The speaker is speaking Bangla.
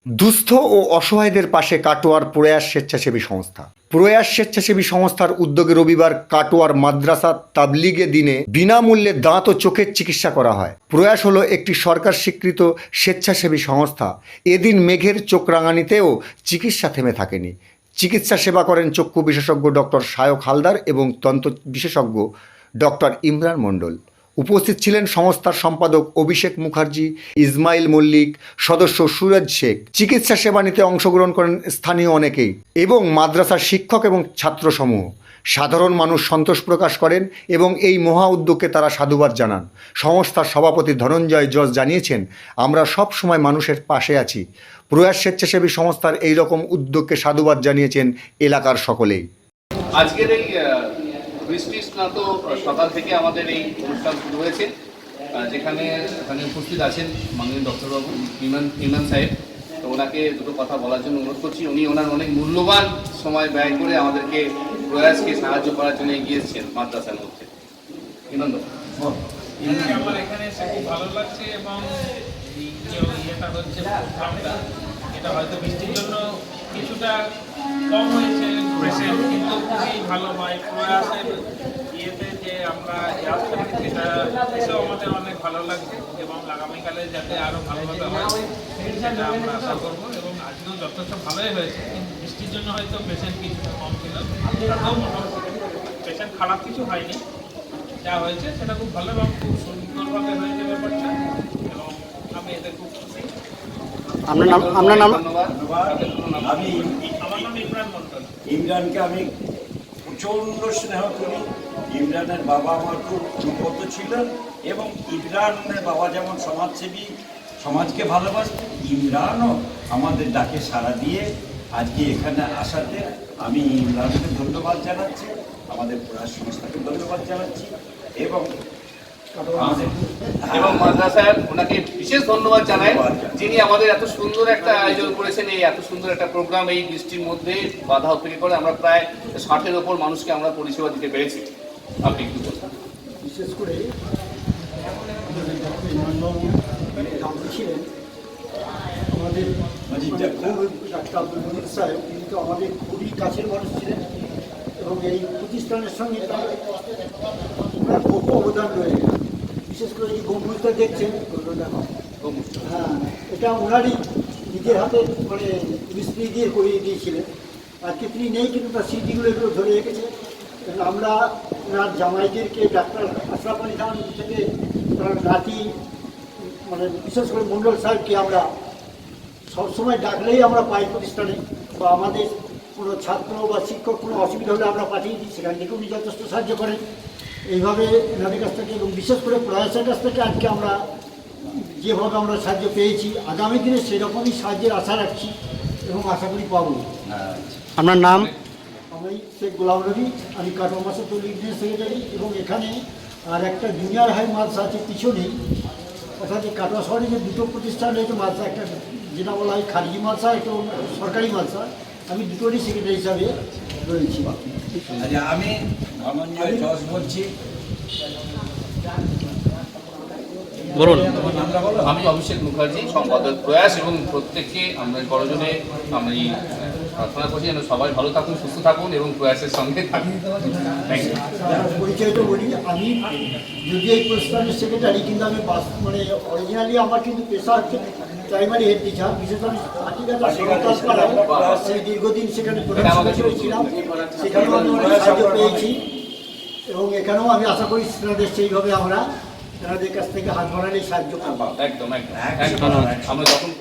দুস্থ ও অসহায়দের পাশে কাটোয়ার প্রয়াস স্বেচ্ছাসেবী সংস্থা। প্রয়াস স্বেচ্ছাসেবী সংস্থার উদ্যোগে রবিবার কাটোয়ার মাদ্রাসা তাবলিগে দিনে বিনামূল্যে দাঁত ও চোখের চিকিৎসা করা হয়। প্রয়াস হলো একটি সরকার স্বীকৃত স্বেচ্ছাসেবী সংস্থা। এদিন মেঘের চোখ রাঙানিতেও চিকিৎসা থেমে থাকেনি। চিকিৎসা সেবা করেন চক্ষু বিশেষজ্ঞ ডক্টর সায়ক হালদার এবং দন্ত বিশেষজ্ঞ ডক্টর ইমরান মণ্ডল। উপস্থিত ছিলেন সংস্থার সম্পাদক অভিষেক মুখার্জি, ইসমাইল মল্লিক, সদস্য সুরজ শেখ। চিকিৎসা সেবা নিতে অংশগ্রহণ করেন স্থানীয় অনেকেই এবং মাদ্রাসার শিক্ষক এবং ছাত্রসমূহ। সাধারণ মানুষ সন্তোষ প্রকাশ করেন এবং এই মহা উদ্যোগকে তারা সাধুবাদ জানান। সংস্থার সভাপতি ধনঞ্জয় জজ জানিয়েছেন, আমরা সব সময় মানুষের পাশে আছি। প্রয়াস স্বেচ্ছাসেবী সংস্থার এই রকম উদ্যোগকে সাধুবাদ জানিয়েছেন এলাকার সকলেই। আজকের এই বৃষ্টি স্নাত সকাল থেকে আমাদের এই অনুষ্ঠান শুরু হয়েছে, যেখানে উপস্থিত আছেন মাননীয় ডক্টরবাবু ইমরান সাহেব। তো ওনাকে দুটো কথা বলার জন্য অনুরোধ করছি। উনি ওনার অনেক মূল্যবান সময় ব্যয় করে আমাদেরকে প্রয়াসকে সাহায্য করার জন্য এগিয়ে এসেছেন মাদ্রাসার মধ্যে। আমার এখানে এসে খুব ভালো লাগছে এবং ইয়েটা হচ্ছে এটা হয়তো বৃষ্টির জন্য কিছুটা কম হয়েছে পেশেন্ট, কিন্তু খুবই ভালো হয় প্রয়াসের ইয়েতে যে আমরা এটা এসেও আমাদের অনেক ভালো লাগছে এবং আগামীকালে যাতে আরও ভালোভাবে হয় সেটা আমরা আশা করবো। এবং আজকেও যথেষ্ট ভালোই হয়েছে, কিন্তু বৃষ্টির জন্য হয়তো পেশেন্ট কিছুটা কম ছিল। তাতেও মোটামুটি পেশেন্ট খারাপ কিছু হয়নি, যা হয়েছে সেটা খুব ভালো এবং খুব সুন্দরভাবে হয়েছে ব্যাপারটা, এবং আমি এতে খুব খুশি। আপনার নাম? আমার নাম ইমরান মন্ডল। ইমরানকে আমি প্রচণ্ড স্নেহ করি। ইমরানের বাবা আমার খুব অনুগত ছিলেন এবং ইমরানের বাবা যেমন সমাজসেবী, সমাজকে ভালোবাসতেন, ইমরানও আমাদের ডাকে সাড়া দিয়ে আজকে এখানে আসাতে আমি ইমরানকে ধন্যবাদ জানাচ্ছি, আমাদের প্রয়াস সংস্থাকে ধন্যবাদ জানাচ্ছি এবং মাদ্রাসার ওনাকে বিশেষ ধন্যবাদ জানাই, যিনি আমাদের এত সুন্দর একটা আয়োজন করেছেন। এই এত সুন্দর একটা প্রোগ্রাম এই বৃষ্টির মধ্যে বাধা উপেক্ষা করে আমরা প্রায় 60-এর ওপর মানুষকে আমরা পরিষেবা দিতে পেরেছি। আপনি একটু বলুন। বিশেষ করে ছিলেন আমাদের ডাক্তার আব্দুল মজিদ সাহেব, তিনি তো আমাদের খুবই কাছের মানুষ ছিলেন এবং এই প্রতিষ্ঠানের সঙ্গে তার বহু অবদান রয়েছে। বিশেষ করে যে গম্বুজটা দেখছেন, হ্যাঁ, এটা ওনারই নিজের হাতে মানে মিস্ত্রি দিয়ে করিয়ে দিয়েছিলেন। আজকে তিনি নেই, কিন্তু তার স্মৃতিগুলো এগুলো ধরে রেখেছে। আমরা ওনার জামাইদেরকে ডাক্তার আশরাফ আলী খান থেকে তার নাতি মানে বিশেষ করে মণ্ডল সাহেবকে আমরা সবসময় ডাকলেই আমরা পাই প্রতিষ্ঠানে, বা আমাদের কোনো ছাত্র বা শিক্ষক কোনো অসুবিধা হলে আমরা পাঠিয়ে দিই, সেখান থেকে উনি যথেষ্ট সাহায্য করেন। এইভাবে এনাদের কাছ থেকে এবং বিশেষ করে প্রয়াসের কাছ থেকে আজকে আমরা যেভাবে আমরা সাহায্য পেয়েছি, আগামী দিনে সেরকমই সাহায্যের আশা রাখছি এবং আশা করি পাবো। আপনার নাম? আমি শেখ গোলাম রবি, আমি কাটোয়া মাসে তলিগের সেক্রেটারি এবং এখানে আর একটা জুনিয়র হাই মাদ্রাসা আছে পিছনেই, অর্থাৎ কাটোয়া শহরে যে দুটো প্রতিষ্ঠান রয়েছে মাদ্রাসা, একটা যেটা বলা হয় খারিজি মাদ্রাসা, একটা সরকারি মাদ্রাসা, আমি দুটোরই সেক্রেটারি হিসাবে রয়েছি। আমি ধনঞ্জয় জজ বলছি। বলুন। আমি অভিষেক মুখার্জি, সম্পাদক প্রয়াস, এবং প্রত্যেককে আমরা করজনে আমরা এই প্রার্থনা করছি যেন সবাই ভালো থাকুন, সুস্থ থাকুন এবং প্রয়াসের সঙ্গে থাকুন। পরিচয়টা বলি, আমি যদি এই প্রতিষ্ঠানের সেক্রেটারি, কিন্তু আমি মানে অরিজিনালি আমার কিন্তু পেশা হচ্ছে প্রাইমারি হেড টিচার। বিশেষ করে আমি দীর্ঘদিন সেখানে ছিলাম, সেখানেও আমি অনেক সাহায্য পেয়েছি এবং এখানেও আমি আশা করি সেনাদের সেইভাবে আমরা এনাদের কাছ থেকে হাত বাড়ালেই সাহায্য করবো। একদম একদম আমরা যখন